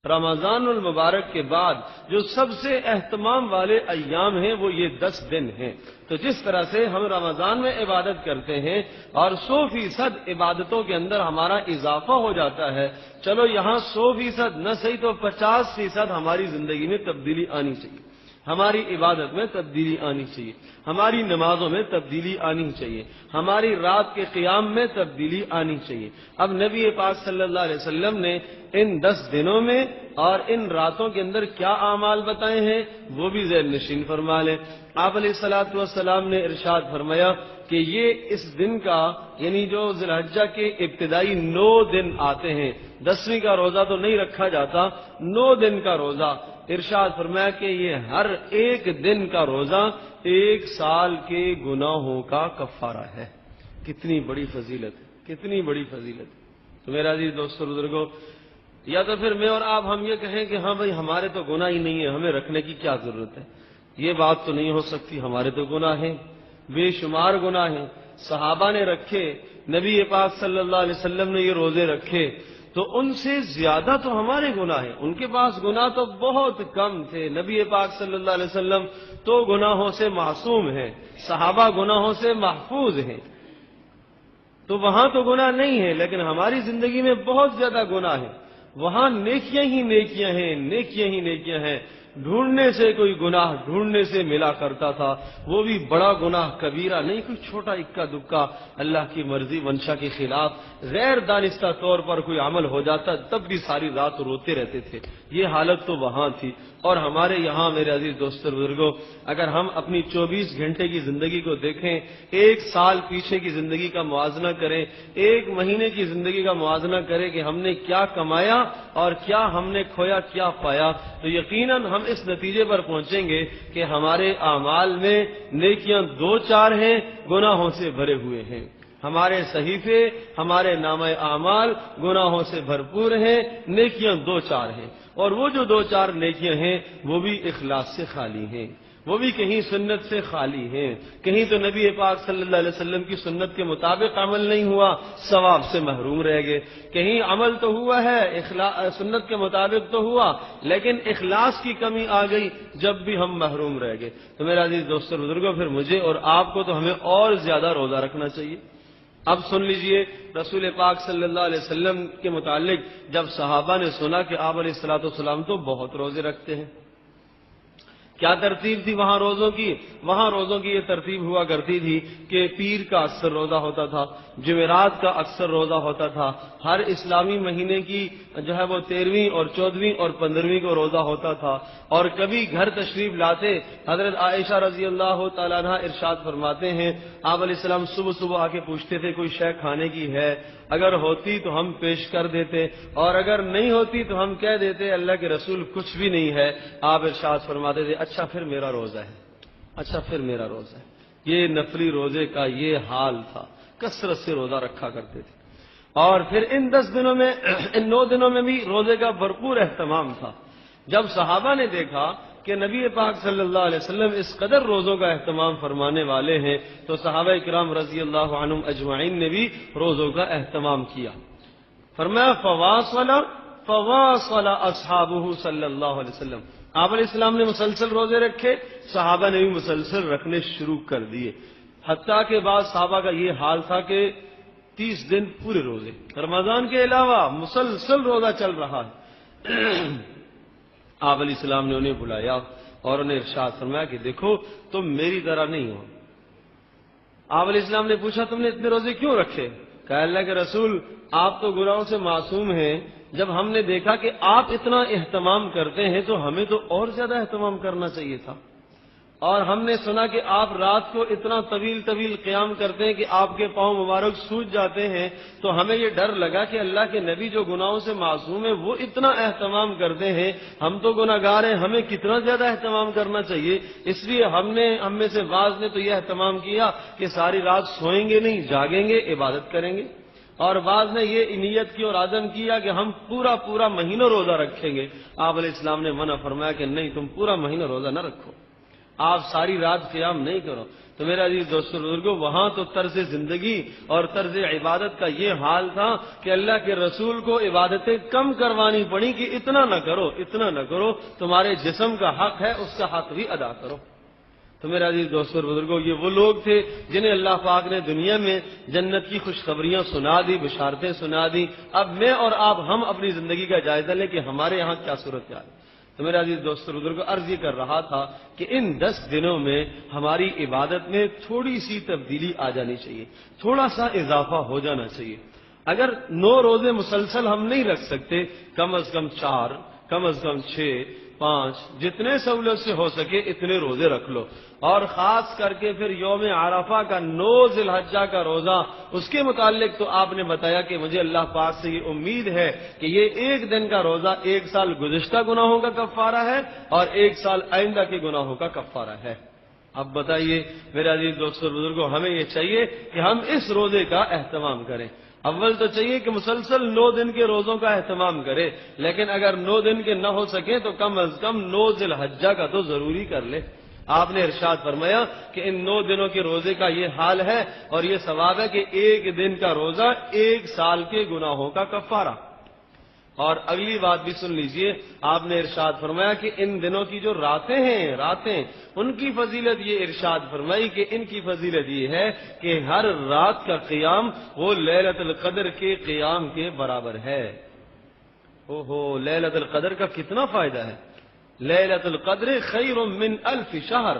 رمضان المبارک کے بعد جو سب سے اہتمام والے ایام ہیں وہ یہ 10 دن ہیں۔ تو جس طرح سے ہم رمضان میں عبادت کرتے ہیں اور 100% عبادتوں کے اندر ہمارا اضافہ ہو جاتا ہے، چلو یہاں 100% نہ صحیح تو 50% ہماری زندگی میں تبدیلی آنی چاہیے، ہماری عبادت میں تبدیلی آنی چاہیے، ہماری نمازوں میں تبدیلی آنی چاہیے، ہماری رات کے قیام میں تبدیلی آنی چاہیے۔ اب نبی پاک صلی اللہ علیہ وسلم نے ان 10 دنوں میں اور ان راتوں کے اندر کیا اعمال بتائے ہیں وہ بھی ذہن نشین فرما لیں۔ آپ علیہ الصلوۃ والسلام نے ارشاد فرمایا کہ یہ اس دن کا یعنی جو ذی الحجہ کے ابتدائی 9 دن آتے ہیں، 10ویں کا روزہ تو نہیں رکھا جاتا، 9 دن کا روزہ، ارشاد فرمایا کہ یہ ہر ایک دن کا روزہ 1 سال کے گناہوں کا کفارہ ہے۔ کتنی بڑی فضیلت ہے، کتنی بڑی فضیلت ہے۔ تو میرا عزیز دوستو بزرگو، یا تو پھر میں اور آپ ہم یہ کہیں کہ ہاں بھائی ہمارے تو گناہ ہی نہیں ہے، ہمیں رکھنے کی کیا ضرورت ہے، یہ بات تو نہیں ہو سکتی، ہمارے تو گناہ ہیں، بے شمار گناہ ہیں، صحابہ نے رکھے، نبی پاک صلی اللہ علیہ وسلم نے یہ روزے رکھے، تو ان سے زیادہ تو ہمارے گناہ ہیں، ان کے پاس گناہ تو بہت کم تھے۔ نبی پاک صلی اللہ علیہ وسلم تو گناہوں سے معصوم ہیں، صحابہ گناہوں سے محفوظ ہیں، تو وہاں تو گناہ نہیں ہے، لیکن ہماری زندگی میں بہت زیادہ گناہ ہیں، وہاں نیکیاں ہی نیکیاں ہیں، نیکیاں ہی نیکیاں ہیں، ڈھونڈنے سے کوئی گناہ ڈھونڈنے سے ملا کرتا تھا، وہ بھی بڑا گناہ کبیرہ نہیں، کوئی چھوٹا اکا دکا اللہ کی مرضی منشا کے خلاف غیر دانستہ طور پر کوئی عمل ہو جاتا تب بھی ساری رات روتے رہتے تھے، یہ حالت تو وہاں تھی۔ اور ہمارے یہاں میرے عزیز دوستو بزرگوں، اگر ہم اپنی 24 گھنٹے کی زندگی کو دیکھیں، 1 سال پیچھے کی زندگی کا موازنہ کریں، 1 مہینے کی زندگی کا موازنہ کریں کہ ہم نے کیا کمایا اور کیا ہم نے کھویا، کیا پایا، تو یقیناً ہم اس نتیجے پر پہنچیں گے کہ ہمارے اعمال میں نیکیاں 2-4 ہیں، گناہوں سے بھرے ہوئے ہیں، ہمارے صحیفے، ہمارے نامہ اعمال گناہوں سے بھرپور ہیں، نیکیاں 2-4 ہیں، اور وہ جو 2-4 نیکیاں ہیں وہ بھی اخلاص سے خالی ہیں، وہ بھی کہیں سنت سے خالی ہیں، کہیں تو نبی پاک صلی اللہ علیہ وسلم کی سنت کے مطابق عمل نہیں ہوا، ثواب سے محروم رہ گئے، کہیں عمل تو ہوا ہے سنت کے مطابق تو ہوا لیکن اخلاص کی کمی آ گئی، جب بھی ہم محروم رہ گئے۔ تو میرا عزیز دوستو بزرگوں، پھر مجھے اور آپ کو تو ہمیں اور زیادہ روزہ رکھنا چاہیے۔ اب سن لیجئے، رسول پاک صلی اللہ علیہ وسلم کے متعلق جب صحابہ نے سنا کہ آپ علیہ الصلوۃ والسلام تو بہت روزے رکھتے ہیں، کیا ترتیب تھی وہاں روزوں کی؟ وہاں روزوں کی یہ ترتیب ہوا کرتی تھی کہ پیر کا اکثر روزہ ہوتا تھا، جمعرات کا اکثر روزہ ہوتا تھا، ہر اسلامی مہینے کی جو ہے وہ 13ویں اور 14ویں اور 15ویں کو روزہ ہوتا تھا، اور کبھی گھر تشریف لاتے حضرت عائشہ رضی اللہ تعالیٰ عنہ ارشاد فرماتے ہیں، آپ علیہ السلام صبح صبح آ کے پوچھتے تھے کوئی شے کھانے کی ہے، اگر ہوتی تو ہم پیش کر دیتے اور اگر نہیں ہوتی تو ہم کہہ دیتے اللہ کے رسول کچھ بھی نہیں ہے، آپ ارشاد فرماتے تھے اچھا پھر میرا روزہ ہے، اچھا پھر میرا روزہ ہے۔ یہ نفلی روزے کا یہ حال تھا، کثرت سے روزہ رکھا کرتے تھے، اور پھر ان 10 دنوں میں ان 9 دنوں میں بھی روزے کا بھرپور اہتمام تھا۔ جب صحابہ نے دیکھا کہ نبی پاک صلی اللہ علیہ وسلم اس قدر روزوں کا اہتمام فرمانے والے ہیں تو صحابہ کرام رضی اللہ عنہم اجمعین نے بھی روزوں کا اہتمام کیا۔ فرمایا فواصل اصحابہ صلی اللہ علیہ وسلم، آپ علیہ السلام نے مسلسل روزے رکھے، صحابہ نے بھی مسلسل رکھنے شروع کر دیے، حتیٰ کہ بعض صحابہ کا یہ حال تھا کہ 30 دن پورے روزے، رمضان کے علاوہ مسلسل روزہ چل رہا ہے۔ آپ علیہ السلام نے انہیں بلایا اور انہیں ارشاد فرمایا کہ دیکھو تم میری طرح نہیں ہو۔ آپ علیہ السلام نے پوچھا تم نے اتنے روزے کیوں رکھے؟ کہا اللہ کے رسول آپ تو گناہوں سے معصوم ہیں، جب ہم نے دیکھا کہ آپ اتنا اہتمام کرتے ہیں تو ہمیں تو اور زیادہ اہتمام کرنا چاہیے تھا، اور ہم نے سنا کہ آپ رات کو اتنا طویل قیام کرتے ہیں کہ آپ کے پاؤں مبارک سوج جاتے ہیں، تو ہمیں یہ ڈر لگا کہ اللہ کے نبی جو گناہوں سے معصوم ہیں وہ اتنا اہتمام کرتے ہیں، ہم تو گناہگار ہیں، ہمیں کتنا زیادہ اہتمام کرنا چاہیے۔ اس لیے ہم میں سے بعض نے تو یہ اہتمام کیا کہ ساری رات سوئیں گے نہیں، جاگیں گے، عبادت کریں گے، اور بعض نے یہ نیت کی اور عزم کیا کہ ہم پورا مہینہ روزہ رکھیں گے۔ آپ علیہ السلام نے منع فرمایا کہ نہیں، تم پورا مہینہ روزہ نہ رکھو، آپ ساری رات قیام نہیں کرو۔ تو تو میرا عزیز دوستو بزرگوں، وہاں تو طرز زندگی اور طرز عبادت کا یہ حال تھا کہ اللہ کے رسول کو عبادتیں کم کروانی پڑی کہ اتنا نہ کرو، اتنا نہ کرو، تمہارے جسم کا حق ہے اس کا حق بھی ادا کرو۔ تو میرا عزیز دوستو اور بزرگوں، یہ وہ لوگ تھے جنہیں اللہ پاک نے دنیا میں جنت کی خوشخبریاں سنا دی، بشارتیں سنا دی۔ اب میں اور آپ ہم اپنی زندگی کا جائزہ لیں کہ ہمارے یہاں کیا صورتحال ہے۔ تو میرا عزیز دوستو اور بزرگوں، عرض یہ کر رہا تھا کہ ان 10 دنوں میں ہماری عبادت میں تھوڑی سی تبدیلی آ جانی چاہیے، تھوڑا سا اضافہ ہو جانا چاہیے۔ اگر 9 روزے مسلسل ہم نہیں رکھ سکتے، کم از کم 4، کم از کم 6، 5، جتنے سہولت سے ہو سکے اتنے روزے رکھ لو۔ اور خاص کر کے پھر یوم عرفہ کا 9 ذی الحجہ کا روزہ، اس کے متعلق تو آپ نے بتایا کہ مجھے اللہ پاک سے یہ امید ہے کہ یہ ایک دن کا روزہ 1 سال گزشتہ گناہوں کا کفارہ ہے اور 1 سال آئندہ کے گناہوں کا کفارہ ہے۔ اب بتائیے میرے عزیز دوستو اور بزرگوں، ہمیں یہ چاہیے کہ ہم اس روزے کا اہتمام کریں۔ اول تو چاہیے کہ مسلسل 9 دن کے روزوں کا اہتمام کرے، لیکن اگر 9 دن کے نہ ہو سکیں تو کم از کم 9 ذی الحجہ کا تو ضروری کر لے۔ آپ نے ارشاد فرمایا کہ ان 9 دنوں کے روزے کا یہ حال ہے اور یہ ثواب ہے کہ 1 دن کا روزہ 1 سال کے گناہوں کا کفارہ۔ اور اگلی بات بھی سن لیجئے، آپ نے ارشاد فرمایا کہ ان دنوں کی جو راتیں ہیں، ان کی فضیلت یہ ارشاد فرمائی کہ ان کی فضیلت یہ ہے کہ ہر رات کا قیام وہ لیلۃ القدر کے قیام کے برابر ہے۔ لیلۃ القدر کا کتنا فائدہ ہے۔ لیلۃ القدر خیر من 1000 شہر،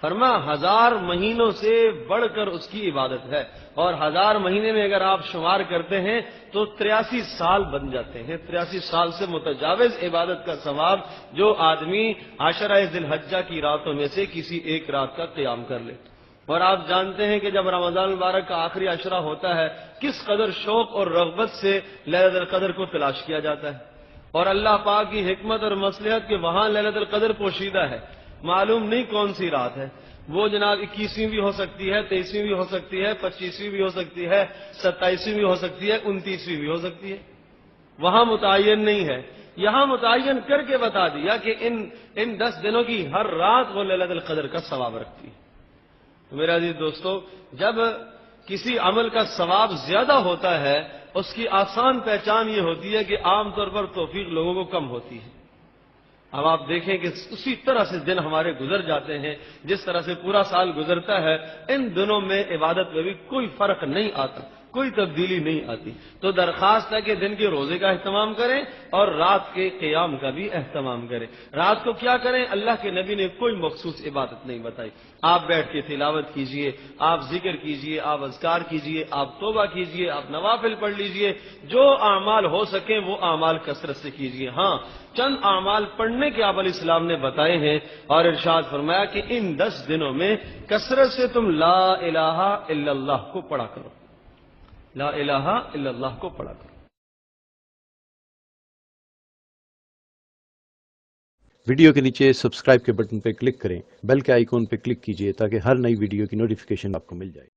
فرما 1000 مہینوں سے بڑھ کر اس کی عبادت ہے، اور 1000 مہینے میں اگر آپ شمار کرتے ہیں تو 83 سال بن جاتے ہیں۔ 83 سال سے متجاوز عبادت کا ثواب جو آدمی عشرہ ذی الحجہ کی راتوں میں سے کسی ایک رات کا قیام کر لے۔ اور آپ جانتے ہیں کہ جب رمضان المبارک کا آخری عشرہ ہوتا ہے کس قدر شوق اور رغبت سے لیلۃ القدر کو تلاش کیا جاتا ہے، اور اللہ پاک کی حکمت اور مصلحت کہ وہاں لیلۃ القدر پوشیدہ ہے، معلوم نہیں کون سی رات ہے، وہ جناب 21ویں بھی ہو سکتی ہے، 23ویں بھی ہو سکتی ہے، 25ویں بھی ہو سکتی ہے، 27ویں بھی ہو سکتی ہے، 29ویں بھی ہو سکتی ہے، وہاں متعین نہیں ہے۔ یہاں متعین کر کے بتا دیا کہ ان 10 دنوں کی ہر رات وہ لیلۃ القدر کا ثواب رکھتی ہے۔ تو میرا عزیز دوستو، جب کسی عمل کا ثواب زیادہ ہوتا ہے اس کی آسان پہچان یہ ہوتی ہے کہ عام طور پر توفیق لوگوں کو کم ہوتی ہے۔ اب آپ دیکھیں کہ اسی طرح سے دن ہمارے گزر جاتے ہیں، جس طرح سے پورا سال گزرتا ہے، ان دنوں میں عبادت میں بھی کوئی فرق نہیں آتا، کوئی تبدیلی نہیں آتی۔ تو درخواست ہے کہ دن کے روزے کا اہتمام کریں اور رات کے قیام کا بھی اہتمام کریں۔ رات کو کیا کریں؟ اللہ کے نبی نے کوئی مخصوص عبادت نہیں بتائی۔ آپ بیٹھ کے تلاوت کیجئے، آپ ذکر کیجئے، آپ اذکار کیجئے، آپ توبہ کیجئے، آپ نوافل پڑھ لیجئے، جو اعمال ہو سکیں وہ اعمال کثرت سے کیجئے۔ ہاں، چند اعمال پڑھنے کے آپ علیہ السلام نے بتائے ہیں، اور ارشاد فرمایا کہ ان 10 دنوں میں کثرت سے تم لا الہ الا اللہ کو پڑھا کرو، لا الہ الا اللہ کو پڑھا کرو۔ ویڈیو کے نیچے سبسکرائب کے بٹن پہ کلک کریں، بیل کے آئیکن پہ کلک کیجئے تاکہ ہر نئی ویڈیو کی نوٹیفیکیشن آپ کو مل جائے۔